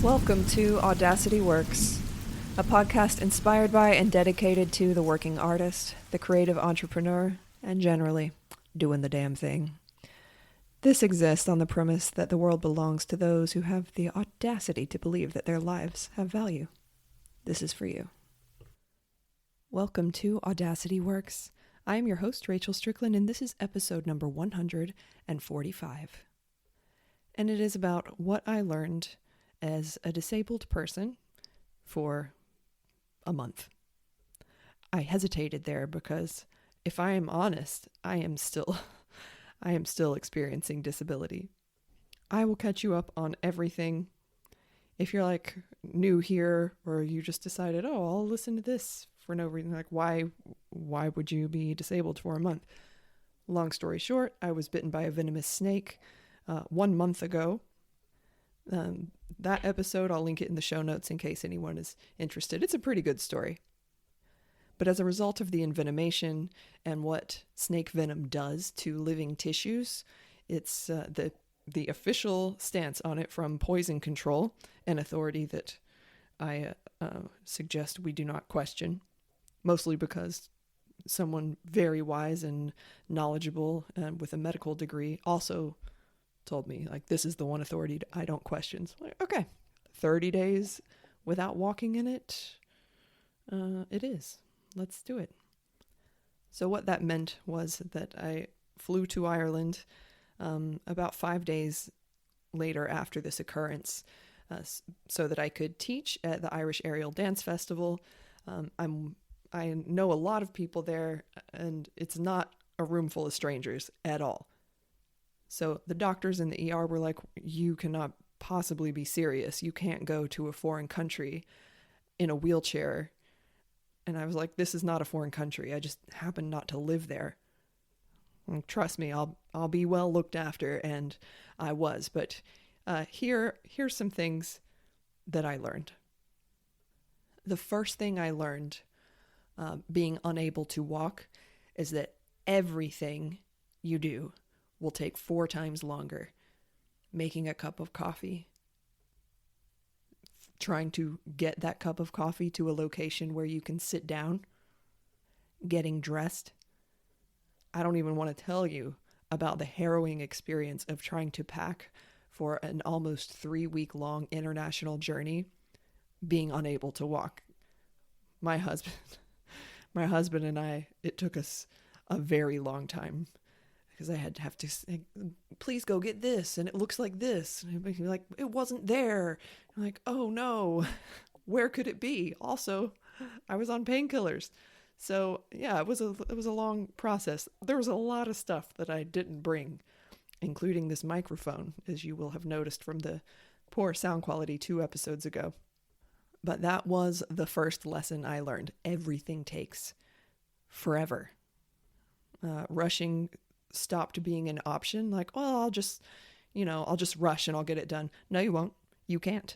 Welcome to Audacity Works, a podcast inspired by and dedicated to the working artist, the creative entrepreneur, and generally, doing the damn thing. This exists on the premise that the world belongs to those who have the audacity to believe that their lives have value. This is for you. Welcome to Audacity Works. I am your host, Rachel Strickland, and this is episode number 145. And it is about what I learned as a disabled person for a month. I hesitated there because, if I am honest, I am still experiencing disability. I will catch you up on everything. If you're like new here, or you just decided, oh, I'll listen to this for no reason, like why would you be disabled for a month? Long story short, I was bitten by a venomous snake 1 month ago. That episode, I'll link it in the show notes in case anyone is interested. It's a pretty good story. But as a result of the envenomation and what snake venom does to living tissues, it's the official stance on it from Poison Control, an authority that I suggest we do not question, mostly because someone very wise and knowledgeable and with a medical degree also told me, like, this is the one authority I don't question. So, like, okay, 30 days without walking in it, it is. Let's do it. So what that meant was that I flew to Ireland about 5 days later after this occurrence so that I could teach at the Irish Aerial Dance Festival. I know a lot of people there, and it's not a room full of strangers at all. So the doctors in the ER were like, you cannot possibly be serious. You can't go to a foreign country in a wheelchair. And I was like, this is not a foreign country. I just happen not to live there. And trust me, I'll be well looked after, and I was. But here's some things that I learned. The first thing I learned, being unable to walk, is that everything you do will take 4 times longer. Making a cup of coffee, trying to get that cup of coffee to a location where you can sit down, getting dressed. I don't even want to tell you about the harrowing experience of trying to pack for an almost 3-week-long international journey, being unable to walk. My husband and I, it took us a very long time, because I had to have to say, please go get this, and it looks like this. And I'd be like, it wasn't there. I'm like, oh no, where could it be? Also, I was on painkillers. So yeah, it was a long process. There was a lot of stuff that I didn't bring, including this microphone, as you will have noticed from the poor sound quality 2 episodes ago. But that was the first lesson I learned. Everything takes forever. Rushing stopped being an option. Like, well, I'll just rush and I'll get it done. No, you won't. You can't.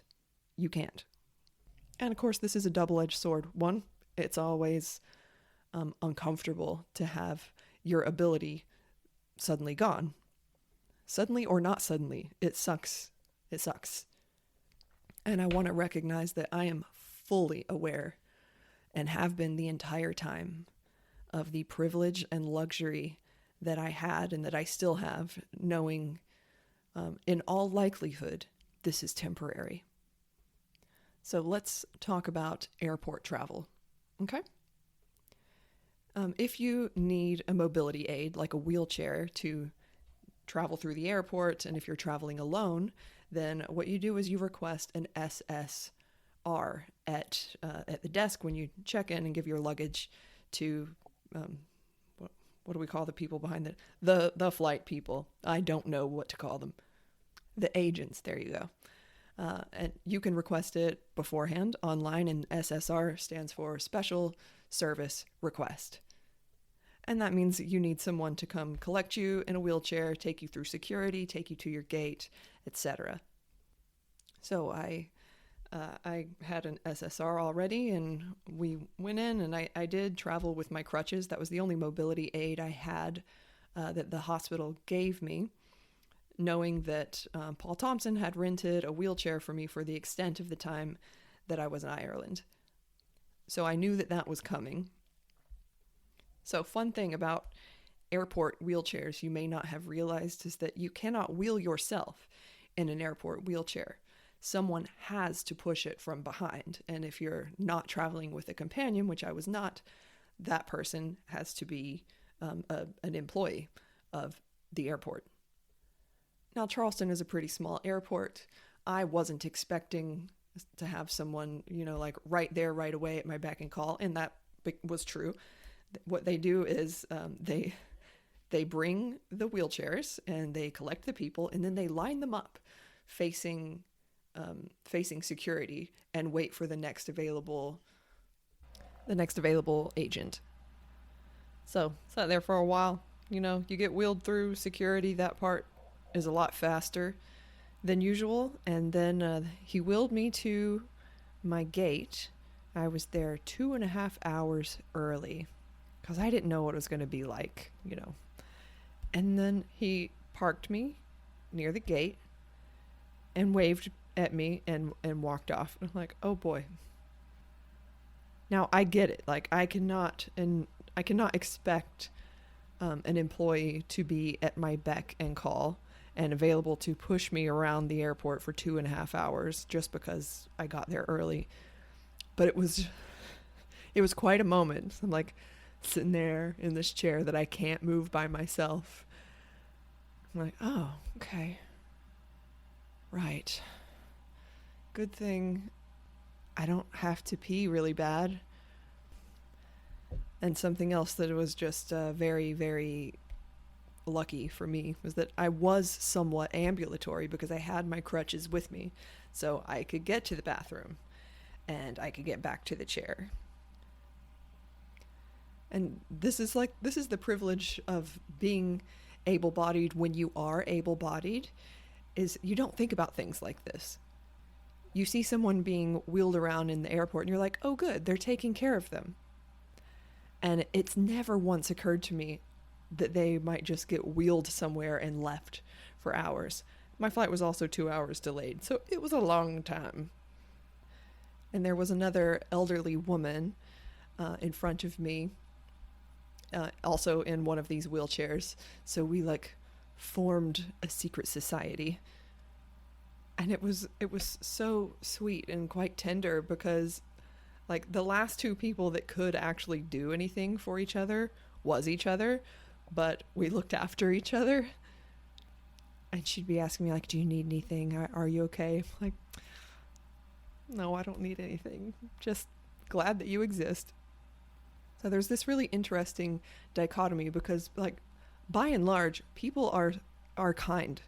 And of course, this is a double-edged sword. One, it's always uncomfortable to have your ability suddenly gone. Suddenly or not suddenly, it sucks. It sucks. And I want to recognize that I am fully aware, and have been the entire time, of the privilege and luxury that I had and that I still have, knowing in all likelihood this is temporary. So let's talk about airport travel, okay? If you need a mobility aid, like a wheelchair, to travel through the airport, and if you're traveling alone, then what you do is you request an SSR at the desk when you check in and give your luggage to what do we call the people behind the flight people? I don't know what to call them. The agents, there you go. And you can request it beforehand online, and SSR stands for Special Service Request. And that means you need someone to come collect you in a wheelchair, take you through security, take you to your gate, etc. So I had an SSR already, and we went in, and I did travel with my crutches. That was the only mobility aid I had that the hospital gave me. knowing that Paul Thompson had rented a wheelchair for me for the extent of the time that I was in Ireland. So I knew that that was coming. So fun thing about airport wheelchairs you may not have realized is that you cannot wheel yourself in an airport wheelchair. Someone has to push it from behind. And if you're not traveling with a companion, which I was not, that person has to be an employee of the airport. Now, Charleston is a pretty small airport. I wasn't expecting to have someone, like right there, right away at my beck and call. And that was true. What they do is they bring the wheelchairs and they collect the people, and then they line them up facing security and wait for the next available agent. So sat there for a while. You get wheeled through security. That part is a lot faster than usual. And then he wheeled me to my gate. I was there 2.5 hours early because I didn't know what it was going to be like, And then he parked me near the gate and waved at me and walked off. I'm like, oh boy. Now I get it. Like I cannot expect an employee to be at my beck and call and available to push me around the airport for 2.5 hours just because I got there early. But it was quite a moment. I'm like sitting there in this chair that I can't move by myself. I'm like, oh, okay. Right. Good thing I don't have to pee really bad. And something else that was just very, very lucky for me was that I was somewhat ambulatory because I had my crutches with me. So I could get to the bathroom and I could get back to the chair. And this is the privilege of being able-bodied when you are able-bodied, is you don't think about things like this. You see someone being wheeled around in the airport and you're like, oh good, they're taking care of them. And it's never once occurred to me that they might just get wheeled somewhere and left for hours. My flight was also 2 hours delayed, so it was a long time. And there was another elderly woman in front of me, also in one of these wheelchairs. So we formed a secret society. And it was so sweet and quite tender because the last two people that could actually do anything for each other was each other, but we looked after each other. And she'd be asking me do you need anything? Are you okay? No, I don't need anything. Just glad that you exist. So there's this really interesting dichotomy because by and large, people are kind.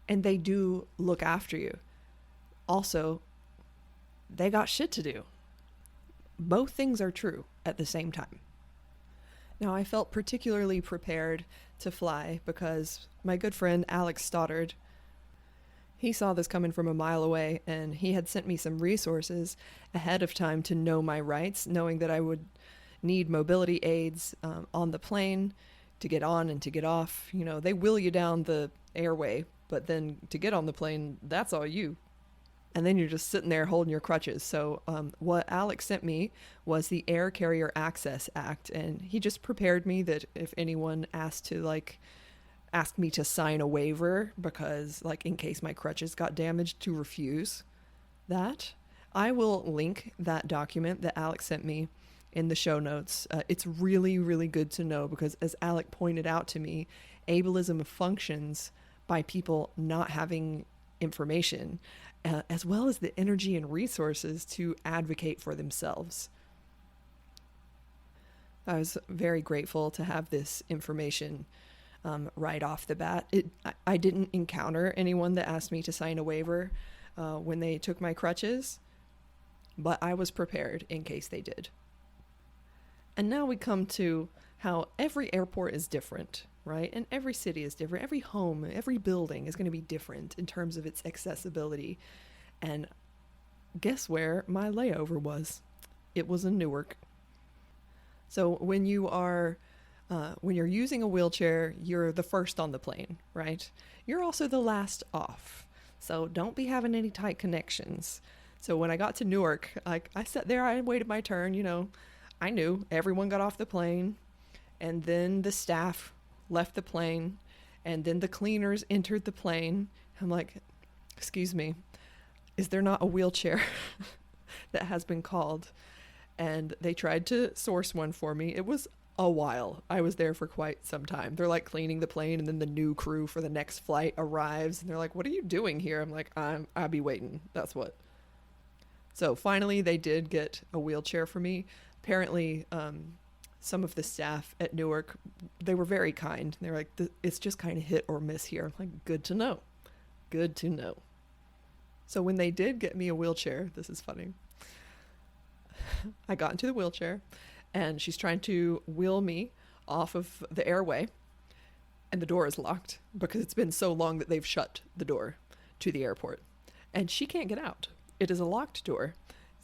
And they do look after you. Also, they got shit to do. Both things are true at the same time. Now, I felt particularly prepared to fly because my good friend Alec Stoddard, he saw this coming from a mile away, and he had sent me some resources ahead of time to know my rights, knowing that I would need mobility aids on the plane to get on and to get off. They wheel you down the airway, but then to get on the plane, that's all you. And then you're just sitting there holding your crutches. So what Alex sent me was the Air Carrier Access Act. And he just prepared me that if anyone asked to ask me to sign a waiver because in case my crutches got damaged, to refuse that. I will link that document that Alex sent me in the show notes. It's really, really good to know because as Alec pointed out to me, ableism functions by people not having information, as well as the energy and resources to advocate for themselves. I was very grateful to have this information right off the bat. I didn't encounter anyone that asked me to sign a waiver when they took my crutches, but I was prepared in case they did. And now we come to how every airport is different, right? And every city is different. Every home, every building is going to be different in terms of its accessibility. And guess where my layover was? It was in Newark. So when you are When you're using a wheelchair, you're the first on the plane, right? You're also the last off. So don't be having any tight connections. So when I got to Newark, I sat there, I waited my turn, I knew everyone got off the plane, and then the staff left the plane, and then the cleaners entered the plane. I'm like, excuse me, is there not a wheelchair that has been called? And they tried to source one for me. It was a while. I was there for quite some time. They're like cleaning the plane, and then the new crew for the next flight arrives, and they're like, what are you doing here? I'm like, I'll be waiting. That's what. So finally they did get a wheelchair for me. Apparently, some of the staff at Newark, they were very kind. They're like, it's just kind of hit or miss here. I'm like, good to know. Good to know. So when they did get me a wheelchair, this is funny. I got into the wheelchair, and she's trying to wheel me off of the airway, and the door is locked because it's been so long that they've shut the door to the airport, and she can't get out. It is a locked door.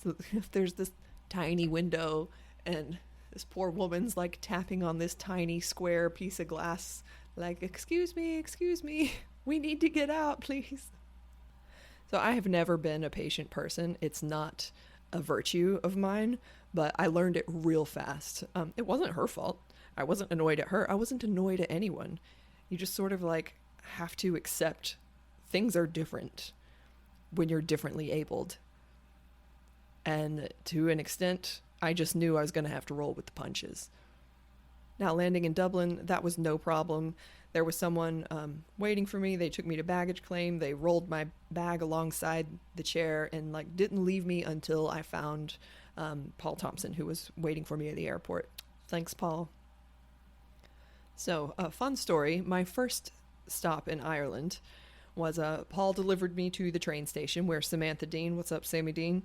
So there's this tiny window, and this poor woman's like tapping on this tiny square piece of glass, like, excuse me, we need to get out, please. So I have never been a patient person. It's not a virtue of mine, but I learned it real fast. It wasn't her fault. I wasn't annoyed at her. I wasn't annoyed at anyone. You just sort of like have to accept things are different when you're differently abled. And to an extent, I just knew I was going to have to roll with the punches. Now, landing in Dublin, that was no problem. There was someone waiting for me. They took me to baggage claim. They rolled my bag alongside the chair and like didn't leave me until I found Paul Thompson, who was waiting for me at the airport. Thanks, Paul. So, a fun story. My first stop in Ireland was Paul delivered me to the train station where Samantha Dean, what's up, Sammy Dean?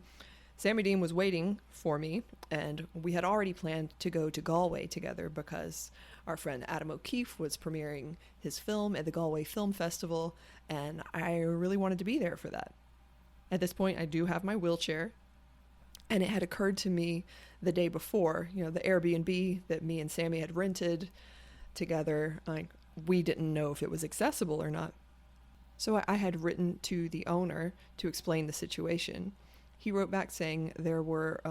Sammy Dean was waiting for me, and we had already planned to go to Galway together because our friend Adam O'Keefe was premiering his film at the Galway Film Festival, and I really wanted to be there for that. At this point, I do have my wheelchair, and it had occurred to me the day before, the Airbnb that me and Sammy had rented together, we didn't know if it was accessible or not. So I had written to the owner to explain the situation. He wrote back saying there were,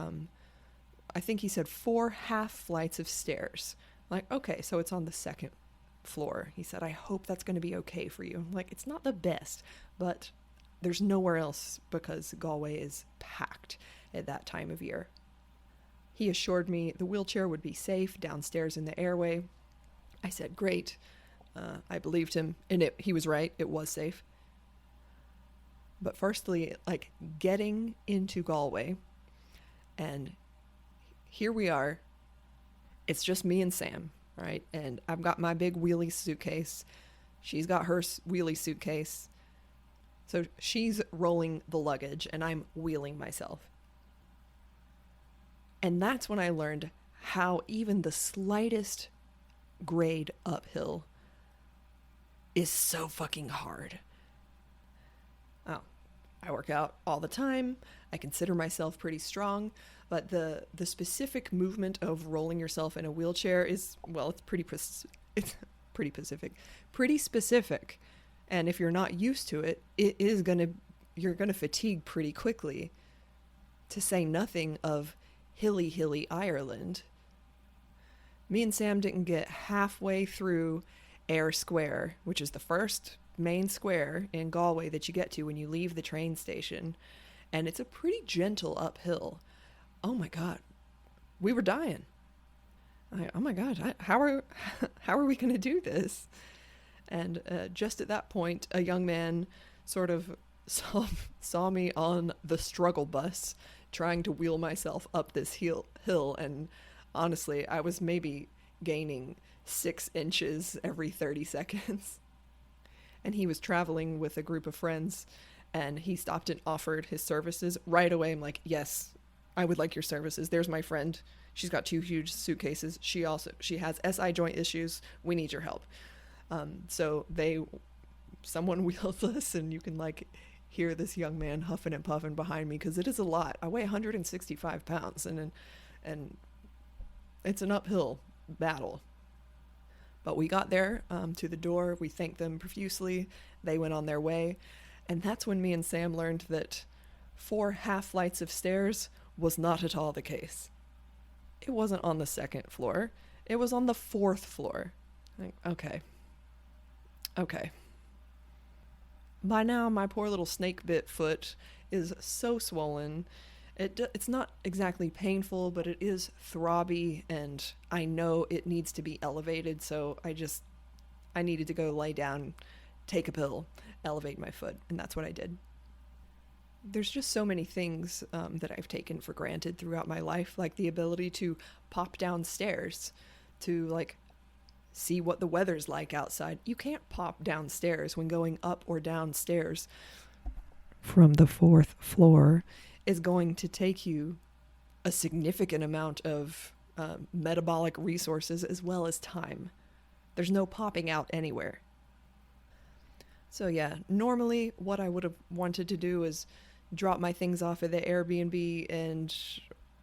I think he said 4 half flights of stairs. I'm like, okay, so it's on the second floor. He said, I hope that's going to be okay for you. I'm like, it's not the best, but there's nowhere else because Galway is packed at that time of year. He assured me the wheelchair would be safe downstairs in the airway. I said, great. I believed him, and he was right. It was safe. But firstly, like getting into Galway, and here we are. It's just me and Sam, right? And I've got my big wheelie suitcase. She's got her wheelie suitcase. So she's rolling the luggage, and I'm wheeling myself. And that's when I learned how even the slightest grade uphill is so fucking hard. Oh, I work out all the time. I consider myself pretty strong, but the specific movement of rolling yourself in a wheelchair is, well, it's pretty specific. And if you're not used to it, you're gonna fatigue pretty quickly. To say nothing of hilly Ireland. Me and Sam didn't get halfway through Ayr Square, which is the first main square in Galway that you get to when you leave the train station, and it's a pretty gentle uphill. Oh my god, we were dying. Oh my god, how are we gonna do this? And just at that point, a young man sort of saw me on the struggle bus trying to wheel myself up this hill, and honestly, I was maybe gaining 6 inches every 30 seconds. And he was traveling with a group of friends, and he stopped and offered his services right away. I'm like, yes, I would like your services. There's my friend. She's got 2 huge suitcases. She has SI joint issues. We need your help. So someone wheels us, and you can like hear this young man huffing and puffing behind me because it is a lot. I weigh 165 pounds, and it's an uphill battle. But we got there to the door. We thanked them profusely. They went on their way. And that's when me and Sam learned that 4 half flights of stairs was not at all the case. It wasn't on the 2nd floor. It was on the 4th floor. Like, okay. By now, my poor little snake bit foot is so swollen. It's not exactly painful, but it is throbby, and I know it needs to be elevated, so I needed to go lay down, take a pill, elevate my foot, and that's what I did. There's just so many things that I've taken for granted throughout my life, like the ability to pop downstairs, to like see what the weather's like outside. You can't pop downstairs when going up or downstairs from the 4th floor is going to take you a significant amount of metabolic resources as well as time. There's no popping out anywhere. So yeah, normally what I would have wanted to do is drop my things off at the Airbnb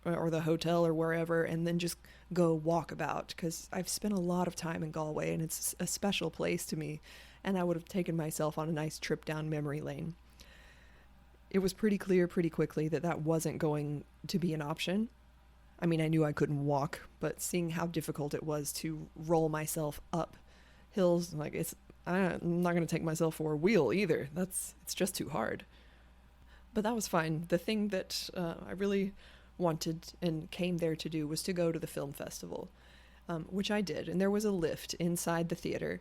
or the hotel or wherever, and then just go walk about, because I've spent a lot of time in Galway and it's a special place to me, and I would have taken myself on a nice trip down memory lane. It was pretty clear pretty quickly that wasn't going to be an option. I mean, I knew I couldn't walk, but seeing how difficult it was to roll myself up hills, like I'm not going to take myself for a wheel either. It's just too hard. But that was fine. The thing that I really wanted and came there to do was to go to the film festival, which I did. And there was a lift inside the theater.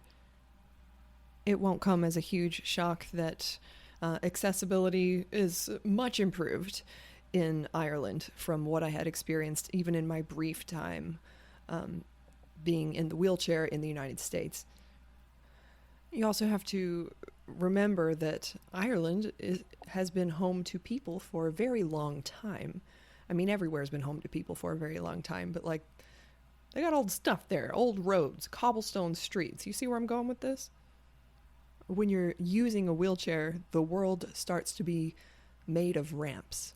It won't come as a huge shock that accessibility is much improved in Ireland from what I had experienced even in my brief time being in the wheelchair in the United States. You also have to remember that Ireland has been home to people for a very long time. I mean, everywhere's been home to people for a very long time, but like, they got old stuff there, old roads, cobblestone streets. You see where I'm going with this? When you're using a wheelchair, the world starts to be made of ramps.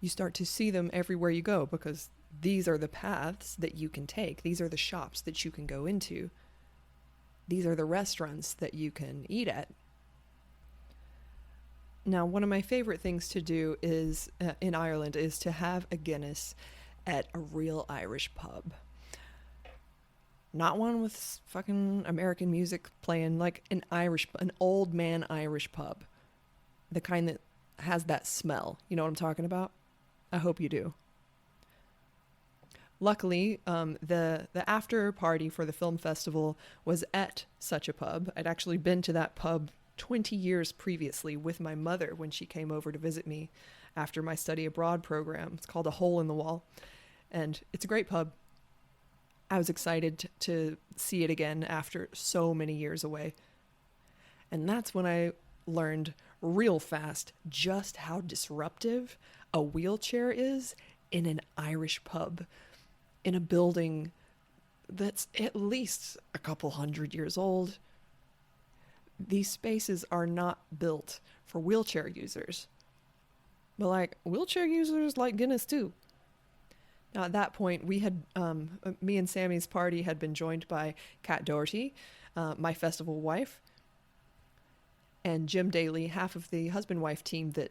You start to see them everywhere you go, because these are the paths that you can take. These are the shops that you can go into. These are the restaurants that you can eat at. Now, one of my favorite things to do is in Ireland is to have a Guinness at a real Irish pub. Not one with fucking American music playing, like an old man Irish pub. The kind that has that smell. You know what I'm talking about? I hope you do. Luckily, the after party for the film festival was at such a pub. I'd actually been to that pub 20 years previously with my mother when she came over to visit me after my study abroad program. It's called A Hole in the Wall, and it's a great pub. I was excited to see it again after so many years away. And that's when I learned real fast just how disruptive a wheelchair is in an Irish pub, in a building that's at least a couple hundred years old. These spaces are not built for wheelchair users. But like, wheelchair users like Guinness too. Now at that point, we had, me and Sammy's party had been joined by Kat Doherty, my festival wife, and Jim Daly, half of the husband-wife team that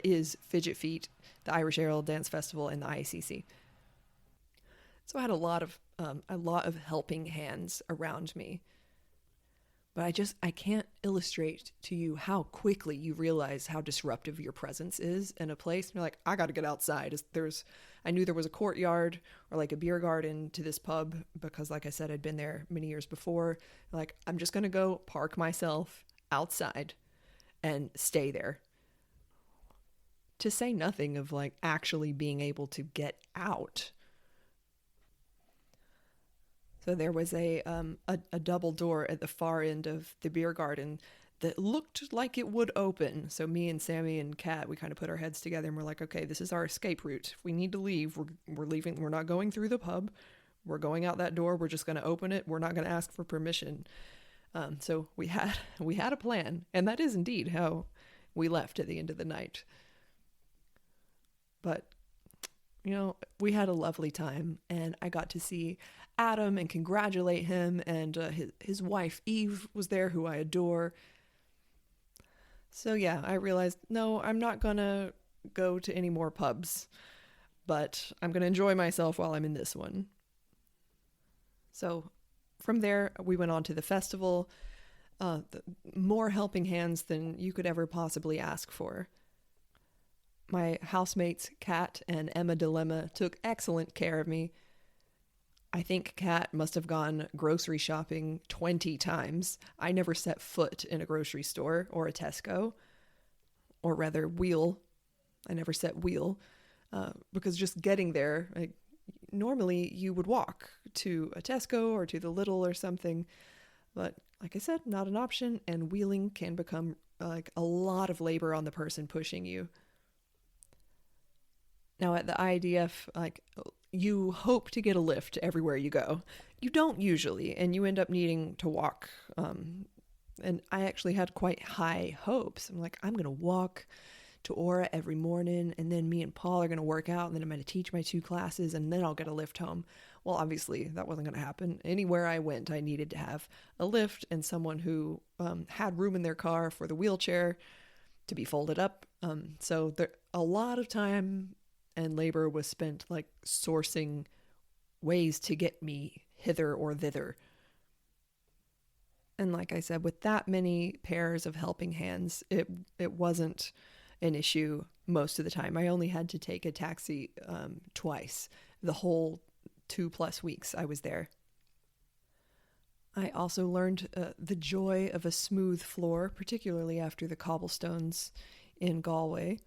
is Fidget Feet, the Irish Aerial Dance Festival, and the IACC. So I had a lot of helping hands around me. But I can't illustrate to you how quickly you realize how disruptive your presence is in a place. And you're like, I got to get outside. I knew there was a courtyard or like a beer garden to this pub because, like I said, I'd been there many years before. Like, I'm just going to go park myself outside and stay there. To say nothing of like actually being able to get out. So there was a double door at the far end of the beer garden that looked like it would open. So me and Sammy and Kat, we kind of put our heads together and we're like, okay, this is our escape route. If we need to leave, we're leaving. We're not going through the pub. We're going out that door. We're just going to open it. We're not going to ask for permission. So we had a plan, and that is indeed how we left at the end of the night. But we had a lovely time, and I got to see Adam and congratulate him, and his wife Eve was there, who I adore. So yeah, I realized, no, I'm not gonna go to any more pubs, but I'm gonna enjoy myself while I'm in this one. So from there, we went on to the festival. More helping hands than you could ever possibly ask for. My housemates, Kat and Emma Dilemma, took excellent care of me. I think Kat must have gone grocery shopping 20 times. I never set foot in a grocery store or a Tesco, or rather, wheel. I never set wheel, because just getting there, normally you would walk to a Tesco or to the Lidl or something, but like I said, not an option, and wheeling can become like a lot of labor on the person pushing you. Now at the IDF, you hope to get a lift everywhere you go. You don't usually, and you end up needing to walk. And I actually had quite high hopes. I'm like, I'm going to walk to Aura every morning, and then me and Paul are going to work out, and then I'm going to teach my 2 classes, and then I'll get a lift home. Well, obviously, that wasn't going to happen. Anywhere I went, I needed to have a lift and someone who had room in their car for the wheelchair to be folded up. So a lot of time and labor was spent sourcing ways to get me hither or thither. And like I said, with that many pairs of helping hands, it wasn't an issue most of the time. I only had to take a taxi twice the whole 2+ weeks I was there. I also learned the joy of a smooth floor, particularly after the cobblestones in Galway,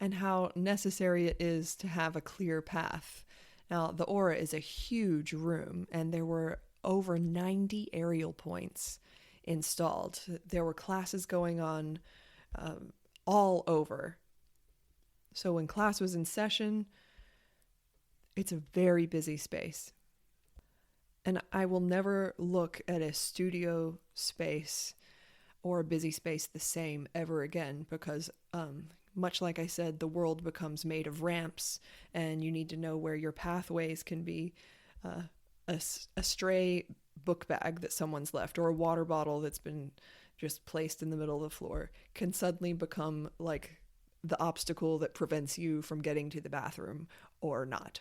and how necessary it is to have a clear path. Now, the Aura is a huge room, and there were over 90 aerial points installed. There were classes going on all over. So when class was in session, it's a very busy space. And I will never look at a studio space or a busy space the same ever again, because much like I said, the world becomes made of ramps, and you need to know where your pathways can be. A stray book bag that someone's left, or a water bottle that's been just placed in the middle of the floor, can suddenly become like the obstacle that prevents you from getting to the bathroom or not.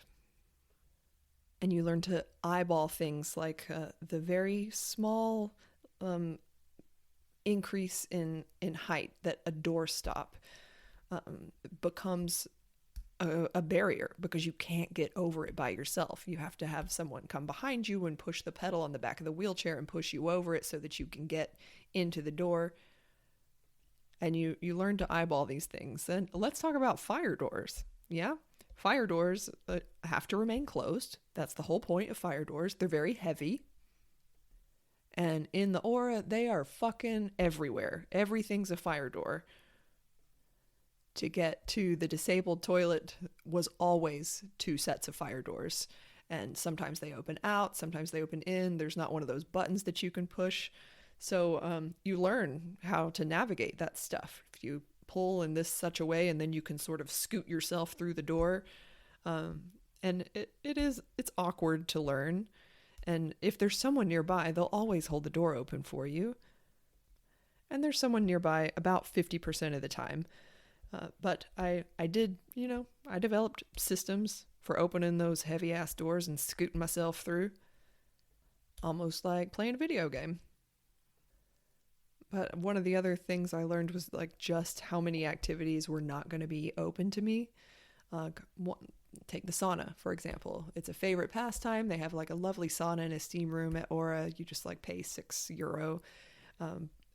And you learn to eyeball things like the very small increase in height that a doorstop becomes a barrier, because you can't get over it by yourself. You have to have someone come behind you and push the pedal on the back of the wheelchair and push you over it so that you can get into the door. And you learn to eyeball these things. And let's talk about fire doors. Yeah, fire doors have to remain closed. That's the whole point of fire doors. They're very heavy. And in the Aura, they are fucking everywhere. Everything's a fire door. To get to the disabled toilet was always 2 sets of fire doors. And sometimes they open out, sometimes they open in. There's not one of those buttons that you can push. So you learn how to navigate that stuff. If you pull in this such a way, and then you can sort of scoot yourself through the door. And it's awkward to learn. And if there's someone nearby, they'll always hold the door open for you. And there's someone nearby about 50% of the time. But I developed systems for opening those heavy ass doors and scooting myself through. Almost like playing a video game. But one of the other things I learned was just how many activities were not going to be open to me. Take the sauna, for example. It's a favorite pastime. They have a lovely sauna and a steam room at Aura. You just pay €6,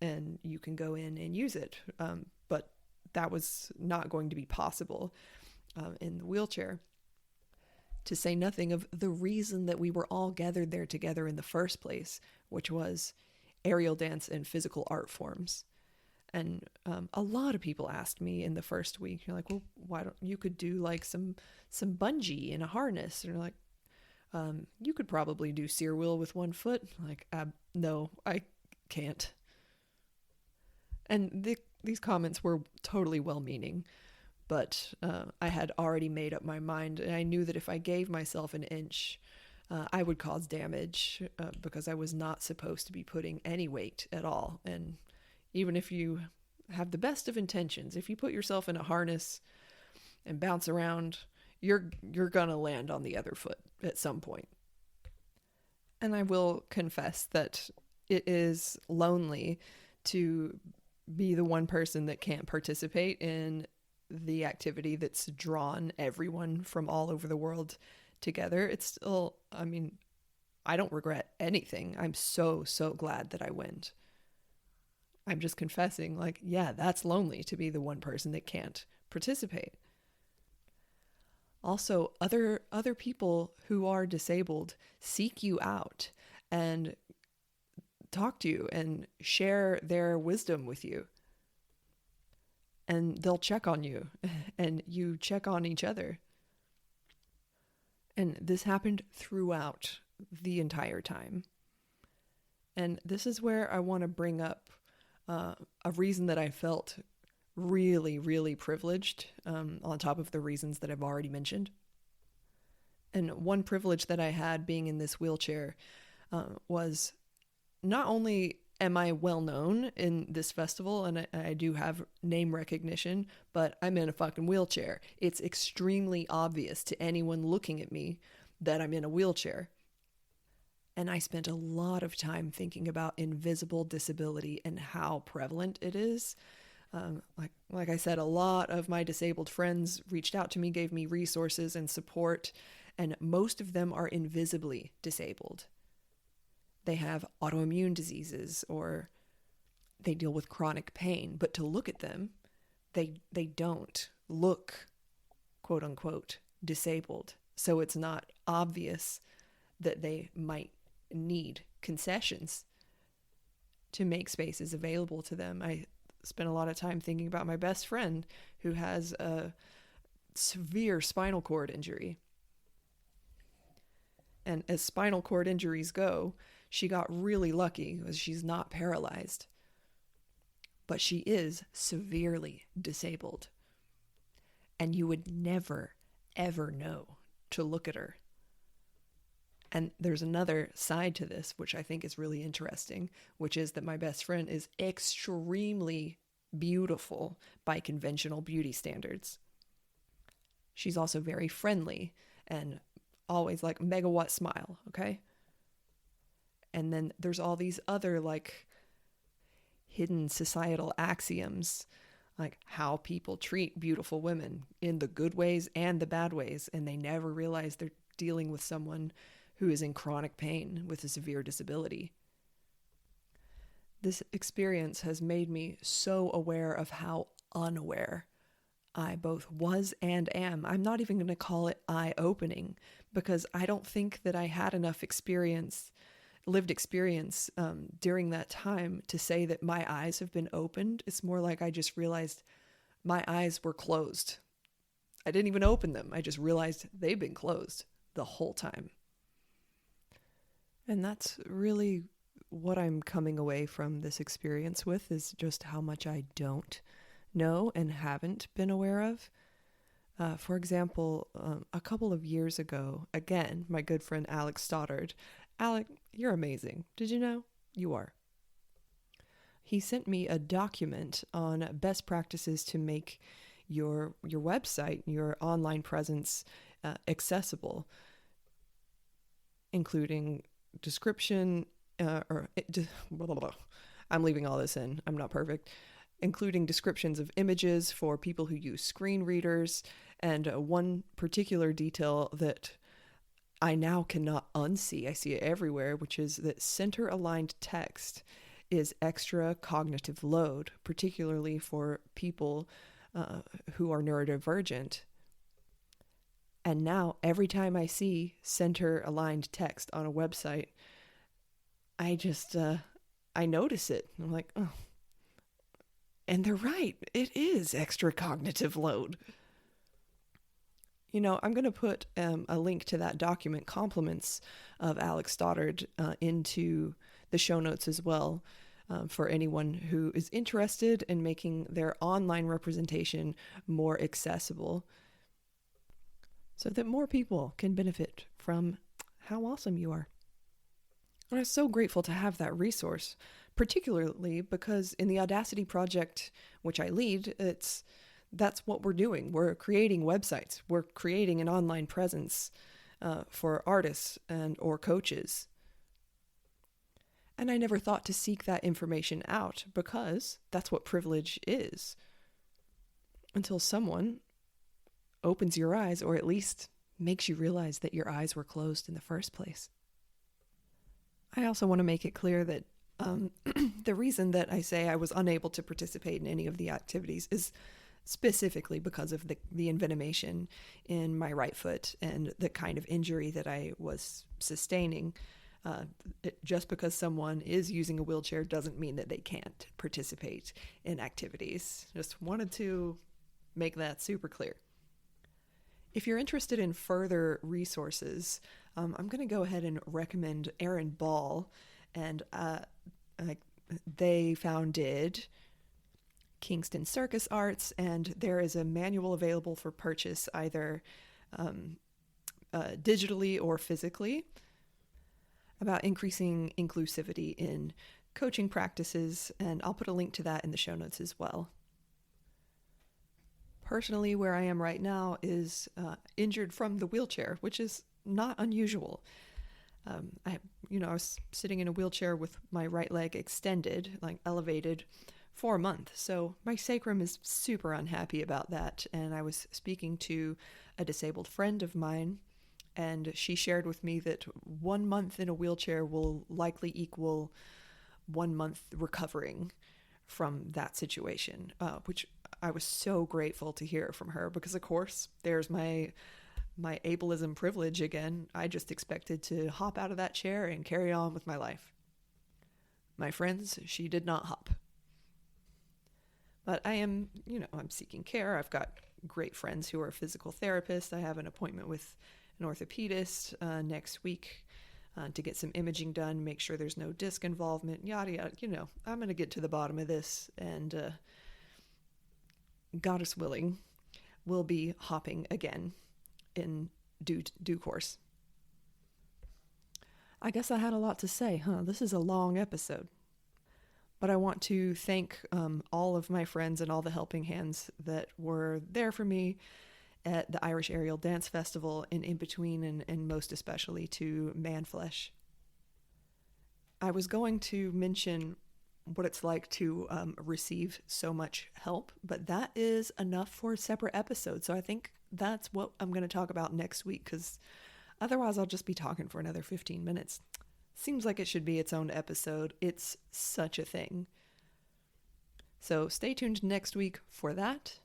and you can go in and use it. But that was not going to be possible in the wheelchair. To say nothing of the reason that we were all gathered there together in the first place, which was aerial dance and physical art forms. And a lot of people asked me in the first week, you're like, well, why don't you could do some bungee in a harness? And you're like, you could probably do sear wheel with 1 foot. No, I can't. And these comments were totally well-meaning, but I had already made up my mind, and I knew that if I gave myself an inch, I would cause damage because I was not supposed to be putting any weight at all. And even if you have the best of intentions, if you put yourself in a harness and bounce around, you're gonna land on the other foot at some point. And I will confess that it is lonely to be the one person that can't participate in the activity that's drawn everyone from all over the world together. It's still, I mean, I don't regret anything. I'm so glad that I went. I'm just confessing, like, yeah, that's lonely to be the one person that can't participate. Also, other people who are disabled seek you out and talk to you and share their wisdom with you. And they'll check on you, and you check on each other. And this happened throughout the entire time. And this is where I want to bring up a reason that I felt really privileged, on top of the reasons that I've already mentioned. And one privilege that I had being in this wheelchair was not only am I well known in this festival, and I do have name recognition, but I'm in a fucking wheelchair. It's extremely obvious to anyone looking at me that I'm in a wheelchair. And I spent a lot of time thinking about invisible disability and how prevalent it is. Like I said, a lot of my disabled friends reached out to me, gave me resources and support, and most of them are invisibly disabled. They have autoimmune diseases or they deal with chronic pain, but to look at them, they don't look, quote unquote, disabled. So it's not obvious that they might need concessions to make spaces available to them. I spent a lot of time thinking about my best friend who has a severe spinal cord injury. And as spinal cord injuries go, she got really lucky because she's not paralyzed. But she is severely disabled. And you would never, ever know to look at her. And there's another side to this, which I think is really interesting, which is that my best friend is extremely beautiful by conventional beauty standards. She's also very friendly and always like megawatt smile, okay? And then there's all these other like hidden societal axioms, like how people treat beautiful women in the good ways and the bad ways, and they never realize they're dealing with someone who is in chronic pain with a severe disability. This experience has made me so aware of how unaware I both was and am. I'm not even going to call it eye-opening because I don't think that I had enough lived experience during that time to say that my eyes have been opened. It's more like I just realized my eyes were closed. I didn't even open them. I just realized they've been closed the whole time. And that's really what I'm coming away from this experience with, is just how much I don't know and haven't been aware of. For example, a couple of years ago, again, my good friend Alec Stoddard. Alec, you're amazing. Did you know? You are. He sent me a document on best practices to make your website, your online presence accessible, including description, I'm leaving all this in. I'm not perfect. Including descriptions of images for people who use screen readers, and one particular detail that I now cannot unsee. I see it everywhere, which is that center-aligned text is extra cognitive load, particularly for people who are neurodivergent. And now, every time I see center-aligned text on a website, I just, I notice it. I'm like, oh. And they're right. It is extra cognitive load. You know, I'm going to put a link to that document, compliments of Alec Stoddard, into the show notes as well. for anyone who is interested in making their online representation more accessible so that more people can benefit from how awesome you are. And I'm so grateful to have that resource, particularly because in the Audacity project, which I lead, that's what we're doing. We're creating websites. We're creating an online presence for artists and or coaches. And I never thought to seek that information out because that's what privilege is. Until someone opens your eyes, or at least makes you realize that your eyes were closed in the first place. I also want to make it clear that the reason that I say I was unable to participate in any of the activities is specifically because of the envenomation in my right foot and the kind of injury that I was sustaining. Just because someone is using a wheelchair doesn't mean that they can't participate in activities. Just wanted to make that super clear. If you're interested in further resources, I'm going to go ahead and recommend Erin Ball, and they founded Kingston Circus Arts, and there is a manual available for purchase either digitally or physically about increasing inclusivity in coaching practices, and I'll put a link to that in the show notes as well. Personally, where I am right now is injured from the wheelchair, which is not unusual. I was sitting in a wheelchair with my right leg extended, like elevated, for a month. So my sacrum is super unhappy about that. And I was speaking to a disabled friend of mine, and she shared with me that 1 month in a wheelchair will likely equal 1 month recovering from that situation, which I was so grateful to hear from her because, of course, there's my ableism privilege again. I just expected to hop out of that chair and carry on with my life. My friends, she did not hop. But I am, I'm seeking care. I've got great friends who are physical therapists. I have an appointment with an orthopedist next week to get some imaging done, make sure there's no disc involvement, yada, yada. I'm going to get to the bottom of this, and goddess willing, we'll be hopping again in due course. I guess I had a lot to say, huh? This is a long episode. But I want to thank all of my friends and all the helping hands that were there for me at the Irish Aerial Dance Festival and in between, and most especially to Manflesh. I was going to mention what it's like to receive so much help, but that is enough for a separate episode. So I think that's what I'm going to talk about next week, because otherwise I'll just be talking for another 15 minutes. Seems like it should be its own episode. It's such a thing. So stay tuned next week for that.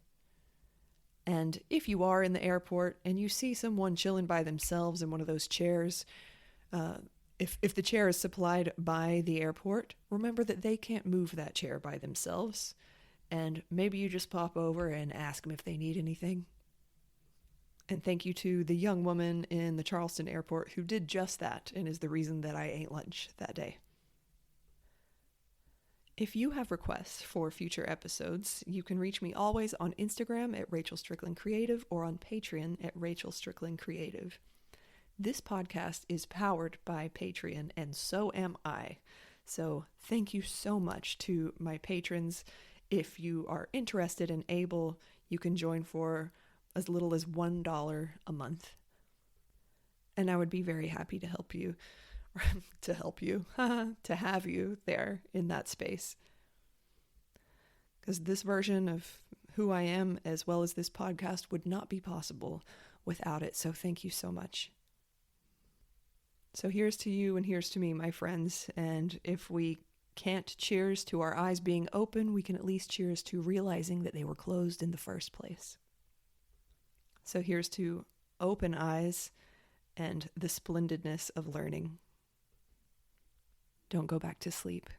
And if you are in the airport and you see someone chilling by themselves in one of those chairs, if the chair is supplied by the airport, remember that they can't move that chair by themselves. And maybe you just pop over and ask them if they need anything. And thank you to the young woman in the Charleston airport who did just that and is the reason that I ate lunch that day. If you have requests for future episodes, you can reach me always on Instagram at Rachel Strickland Creative or on Patreon at Rachel Strickland Creative. This podcast is powered by Patreon, and so am I. So thank you so much to my patrons. If you are interested and able, you can join for as little as $1 a month. And I would be very happy to help you. To have you there in that space. Because this version of who I am, as well as this podcast, would not be possible without it. So thank you so much. So here's to you and here's to me, my friends. And if we can't cheers to our eyes being open, we can at least cheers to realizing that they were closed in the first place. So here's to open eyes and the splendidness of learning. Don't go back to sleep.